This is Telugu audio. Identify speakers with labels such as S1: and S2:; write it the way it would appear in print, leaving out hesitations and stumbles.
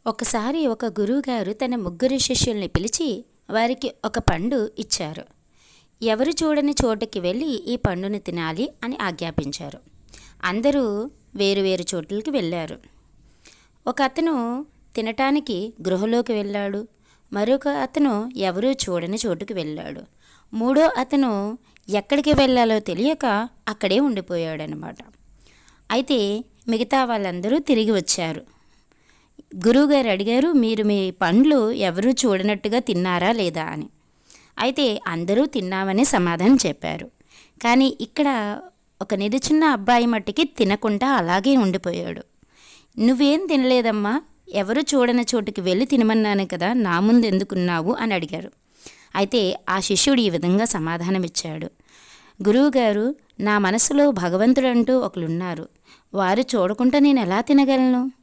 S1: ఒకసారి ఒక గురువుగారు తన ముగ్గురు శిష్యుల్ని పిలిచి వారికి ఒక పండు ఇచ్చారు. ఎవరు చూడని చోటుకి వెళ్ళి ఈ పండును తినాలి అని ఆజ్ఞాపించారు. అందరూ వేరు చోట్లకి వెళ్ళారు. ఒక అతను తినటానికి గృహలోకి వెళ్ళాడు. మరొక అతను ఎవరూ చూడని చోటుకి వెళ్ళాడు. మూడో అతను ఎక్కడికి వెళ్ళాలో తెలియక అక్కడే ఉండిపోయాడనమాట. అయితే మిగతా వాళ్ళందరూ తిరిగి వచ్చారు. గురువుగారు అడిగారు, మీరు మీ పండ్లు ఎవరూ చూడనట్టుగా తిన్నారా లేదా అని. అయితే అందరూ తిన్నామని సమాధానం చెప్పారు. కానీ ఇక్కడ ఒక నిరుచున్న అబ్బాయి మట్టికి తినకుండా అలాగే ఉండిపోయాడు. నువ్వేం తినలేదమ్మా, ఎవరు చూడని చోటుకి వెళ్ళి తినమన్నాను కదా, నా ముందు ఎందుకున్నావు అని అడిగారు. అయితే ఆ శిష్యుడు ఈ విధంగా సమాధానమిచ్చాడు. గురువుగారు, నా మనసులో భగవంతుడంటూ ఒకరున్నారు. వారు చూడకుండా నేను ఎలా తినగలను?